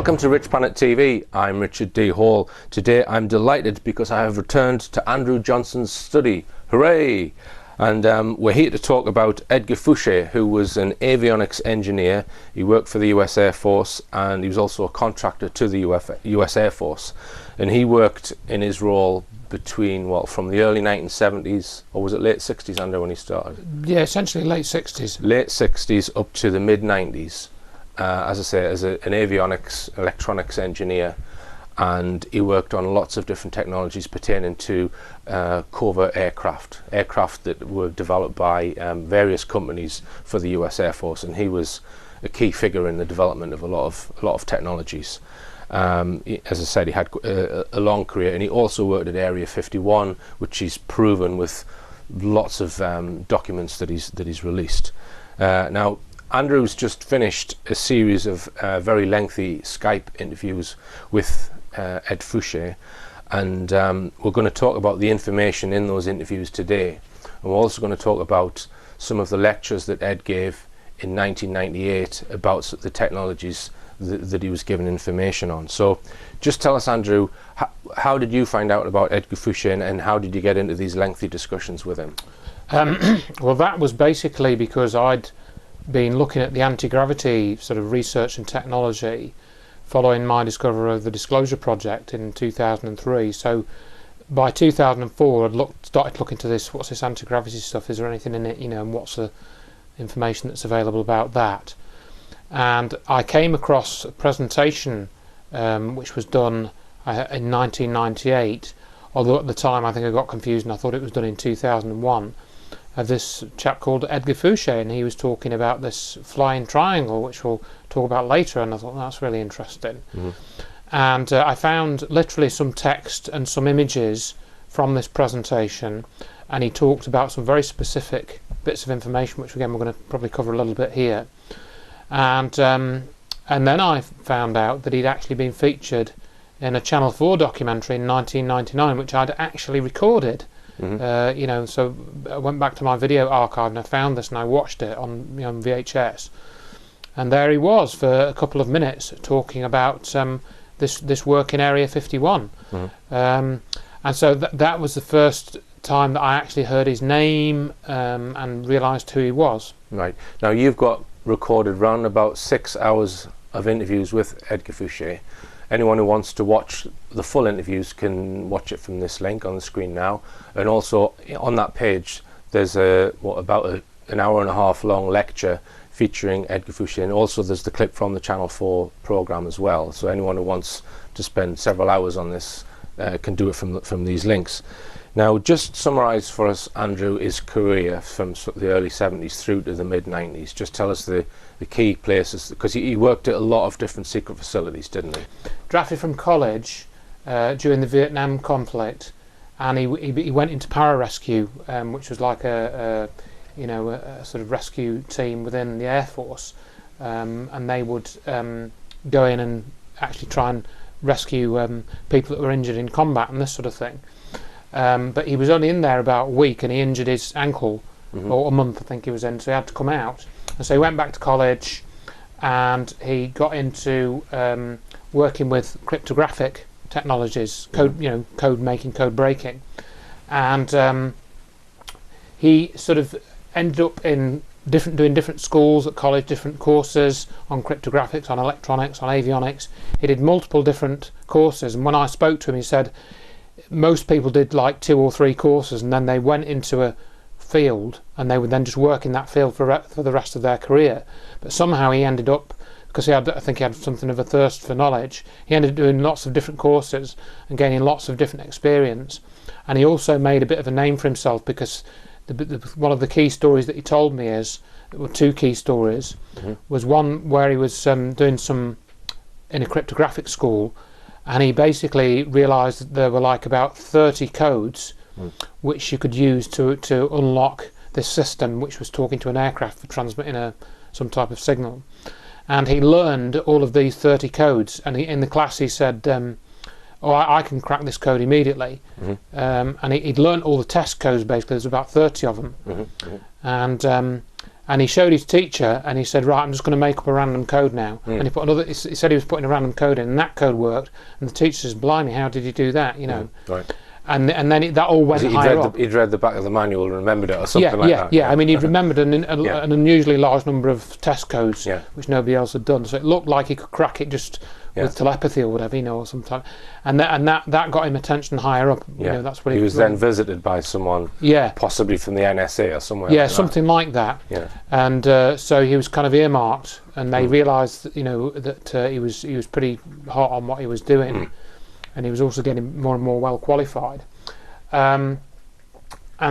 Welcome to Rich Planet TV. I'm Richard D. Hall. Today I'm delighted because I have returned to Andrew Johnson's study. Hooray! And we're here to talk about Edgar Fouche, who was an avionics engineer. He worked for the US Air Force and he was also a contractor to the US Air Force. And he worked in his role between, well, from the early 1970s, or was it late 60s, Andrew, when he started? Yeah, essentially late 60s. Late 60s up to the mid 90s. As I say, as an avionics, electronics engineer, and he worked on lots of different technologies pertaining to covert aircraft that were developed by various companies for the US Air Force, and he was a key figure in the development of a lot of technologies. As I said, he had a long career, and he also worked at Area 51, which he's proven with lots of documents that he's released. Now, Andrew's just finished a series of very lengthy Skype interviews with Ed Fouche, and we're going to talk about the information in those interviews today. And we're also going to talk about some of the lectures that Ed gave in 1998 about the technologies that he was given information on. So just tell us, Andrew, how did you find out about Edgar Fouche, and how did you get into these lengthy discussions with him? Well, that was basically because I'd been looking at the anti-gravity sort of research and technology following my discovery of the Disclosure Project in 2003. So by 2004 I'd started looking to this, what's this anti-gravity stuff, is there anything in it, and what's the information that's available about that. And I came across a presentation which was done in 1998, although at the time I think I got confused and I thought it was done in 2001, of this chap called Edgar Fouche, and he was talking about this flying triangle, which we'll talk about later, and I thought that's really interesting. Mm-hmm. And I found literally some text and some images from this presentation, and he talked about some very specific bits of information, which again we're going to probably cover a little bit here. And then I found out that he'd actually been featured in a Channel 4 documentary in 1999, which I'd actually recorded. Mm-hmm. So I went back to my video archive and I found this and I watched it on VHS, and there he was for a couple of minutes talking about this work in Area 51. Mm-hmm. And so that was the first time that I actually heard his name and realised who he was. Right. Now you've got recorded round about 6 hours of interviews with Edgar Fouche. Anyone who wants to watch the full interviews can watch it from this link on the screen now, and also on that page there's about an hour and a half long lecture featuring Edgar Fouche, and also there's the clip from the Channel 4 program as well. So anyone who wants to spend several hours on this can do it from these links. Now, just summarise for us, Andrew, his career from the early 70s through to the mid 90s. Just tell us the key places, because he worked at a lot of different secret facilities, didn't he? Drafted from college during the Vietnam conflict, and he went into pararescue, which was like a sort of rescue team within the Air Force, and they would go in and actually try and rescue people that were injured in combat and this sort of thing. But he was only in there about a week and he injured his ankle, mm-hmm. or a month I think he was in, so he had to come out. And so he went back to college and he got into working with cryptographic technologies, code making, code breaking. And he sort of ended up in doing different schools at college, different courses on cryptographics, on electronics, on avionics. He did multiple different courses, and when I spoke to him he said most people did like 2 or 3 courses and then they went into a field and they would then just work in that field for the rest of their career. But somehow he ended up, because I think he had something of a thirst for knowledge, he ended up doing lots of different courses and gaining lots of different experience. And he also made a bit of a name for himself, because one of the key stories that he told me were 2 key stories. Mm-hmm. Was one where he was doing some in a cryptographic school, and he basically realised that there were like about 30 codes which you could use to unlock this system which was talking to an aircraft for transmitting some type of signal. And he learned all of these 30 codes, and in the class he said, I can crack this code immediately. Mm-hmm. And he'd learned all the test codes basically. There's about 30 of them. Mm-hmm. Mm-hmm. And he showed his teacher, and he said, "Right, I'm just going to make up a random code now." And he put another. He said he was putting a random code in, and that code worked. And the teacher says, "Blimey, how did you do that?" You know. Right. And then that all went higher up. He'd read the back of the manual and remembered it, or something like that. Yeah. I mean, he'd remembered an unusually large number of test codes, which nobody else had done. So it looked like he could crack it just with telepathy or whatever, you know, or something. And that got him attention higher up. You know, that's what he was then visited by someone, possibly from the NSA or somewhere. Yeah, something like that. Yeah. And so he was kind of earmarked, and they realised, you know, that he was pretty hot on what he was doing. And he was also getting more and more well qualified. And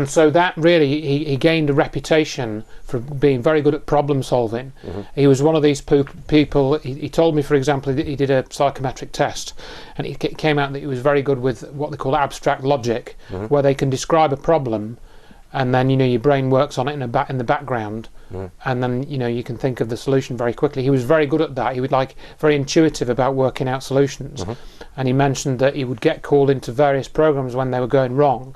so that really, he gained a reputation for being very good at problem solving. He was one of these people, he told me, for example, that he did a psychometric test, and it came out that he was very good with what they call abstract logic, where they can describe a problem, and then, you know, your brain works on it in the background, and then, you know, you can think of the solution very quickly. He was very good at that. He was very intuitive about working out solutions. And he mentioned that he would get called into various programs when they were going wrong,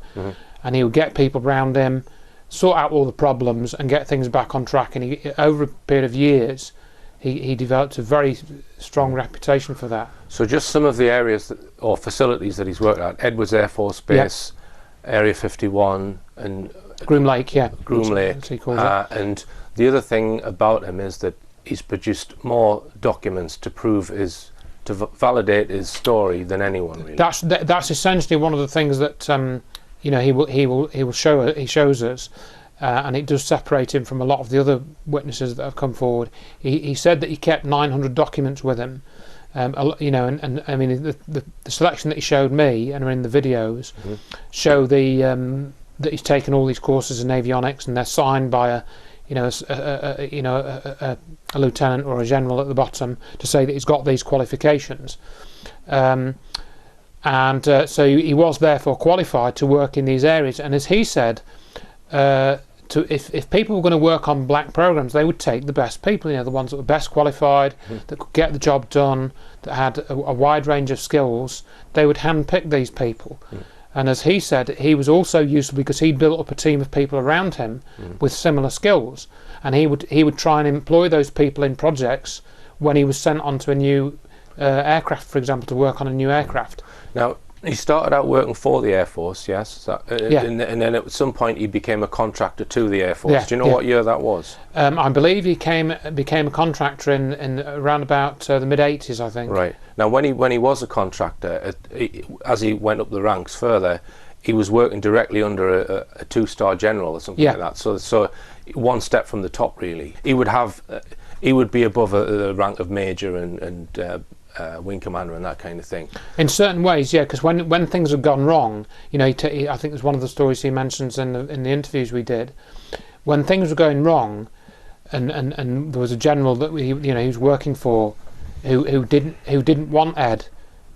and he would get people around him, sort out all the problems, and get things back on track. And over a period of years, he developed a very strong reputation for that. So just some of the areas or facilities that he's worked at: Edwards Air Force Base, Area 51, and Groom Lake, Groom Lake. As he calls it. And the other thing about him is that he's produced more documents to validate his story than anyone, really. That's essentially one of the things that you know, he shows us, and it does separate him from a lot of the other witnesses that have come forward. He said that he kept 900 documents with him, you know, and I mean the selection that he showed me and are in the videos show that he's taken all these courses in avionics, and they're signed by a lieutenant or a general at the bottom to say that he's got these qualifications. So he was therefore qualified to work in these areas. And as he said, if people were going to work on black programs, they would take the best people, you know, the ones that were best qualified, that could get the job done, that had a wide range of skills. They would handpick these people. And as he said, he was also useful because he built up a team of people around him with similar skills, and he would try and employ those people in projects when he was sent onto a new aircraft, for example, to work on a new aircraft. Now, he started out working for the Air Force, yes, and then at some point he became a contractor to the Air Force. Do you know what year that was? I believe he became a contractor in around about the mid-80s, I think. Right. Now, when he was a contractor, as he went up the ranks further, he was working directly under a two-star general or something like that. So one step from the top, really. He would be above the rank of major and wing commander and that kind of thing. In certain ways, yeah, because when things have gone wrong, you know, I think it's one of the stories he mentions in the interviews we did. When things were going wrong, and there was a general that he was working for, who didn't want Ed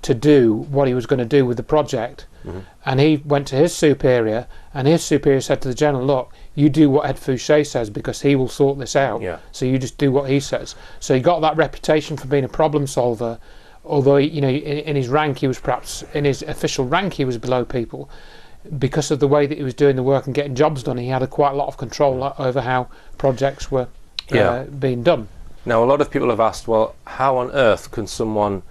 to do what he was going to do with the project, and he went to his superior, and his superior said to the general, "Look, you do what Ed Fouche says because he will sort this out. So you just do what he says." So he got that reputation for being a problem solver, although in his rank he was perhaps, in his official rank he was below people. Because of the way that he was doing the work and getting jobs done, he had quite a lot of control over how projects were being done. Now, a lot of people have asked, well, how on earth can someone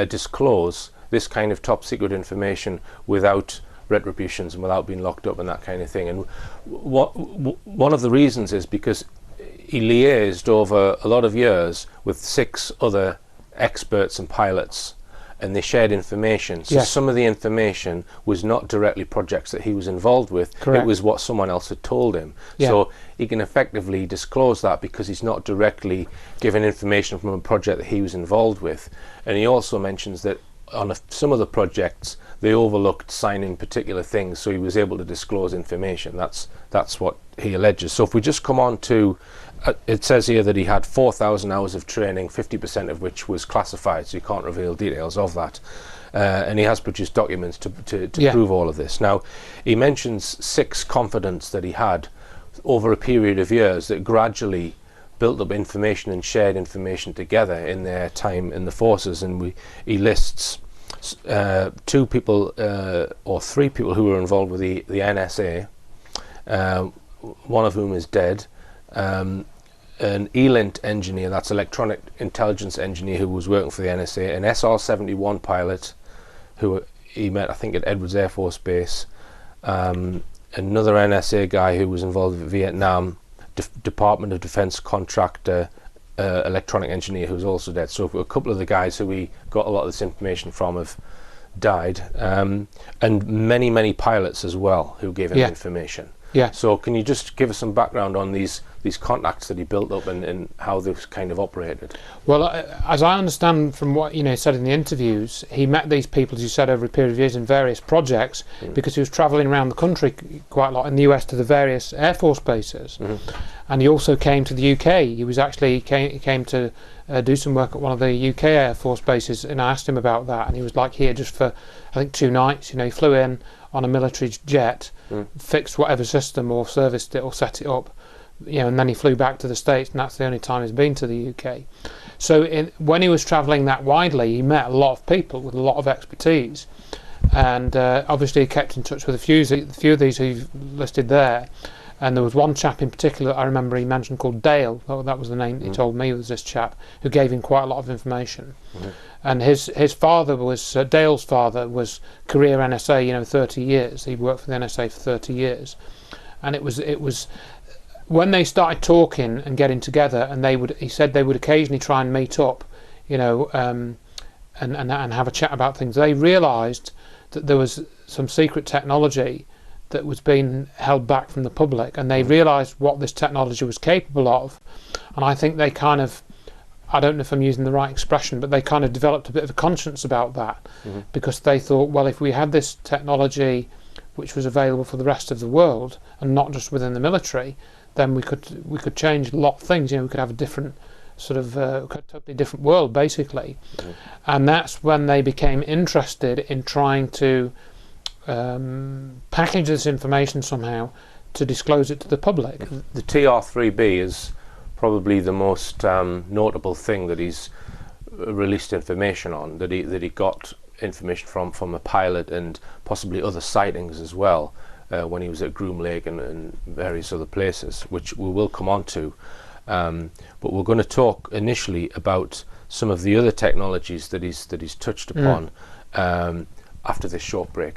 disclose this kind of top secret information without retributions and without being locked up and that kind of thing? And one of the reasons is because he liaised over a lot of years with 6 other experts and pilots, and they shared information. So some of the information was not directly projects that he was involved with. Correct. It was what someone else had told him. So he can effectively disclose that because he's not directly given information from a project that he was involved with. And he also mentions that on some of the projects they overlooked signing particular things, so he was able to disclose information. That's what he alleges. So if we just come on to it says here that he had 4,000 hours of training, 50% of which was classified, so you can't reveal details of that. And he has produced documents to prove all of this. Now, he mentions 6 confidants that he had over a period of years that gradually built up information and shared information together in their time in the forces. And he lists 2 people or 3 people who were involved with the NSA, one of whom is dead. an ELINT engineer, that's electronic intelligence engineer, who was working for the NSA, an SR-71 pilot who he met, I think, at Edwards Air Force Base, another NSA guy who was involved with Vietnam, Department of Defense contractor, electronic engineer who's also dead. So a couple of the guys who we got a lot of this information from have died, and many pilots as well who gave him information. Yeah. So can you just give us some background on these contacts that he built up and how they've kind of operated? Well, as I understand from what said in the interviews, he met these people, as you said, over a period of years in various projects, because he was travelling around the country quite a lot in the US to the various Air Force bases. And he also came to the UK. He was actually came to do some work at one of the UK Air Force bases, and I asked him about that, and he was like here just for I think 2 nights. He flew in on a military jet, fixed whatever system or serviced it or set it up, and then he flew back to the States, and that's the only time he's been to the UK. So when he was travelling that widely, he met a lot of people with a lot of expertise, and obviously he kept in touch with a few of these who you've listed there. And there was one chap in particular I remember he mentioned called Dale. That was the name he told me, was this chap, who gave him quite a lot of information. And his father was, Dale's father was career NSA, 30 years. He worked for the NSA for 30 years. And it was when they started talking and getting together, and he said they would occasionally try and meet up, and have a chat about things. They realised that there was some secret technology that was being held back from the public, and they realised what this technology was capable of. And I think they kind of, I don't know if I'm using the right expression, but they kind of developed a bit of a conscience about that, because they thought, well, if we had this technology which was available for the rest of the world and not just within the military, then we could change a lot of things. We could have a different sort of totally different world, basically. And that's when they became interested in trying to package this information somehow to disclose it to the public. The TR3B is probably the most notable thing that he's released information on, that he got information from a pilot and possibly other sightings as well, when he was at Groom Lake and various other places, which we will come on to. But we're going to talk initially about some of the other technologies that he's touched upon after this short break.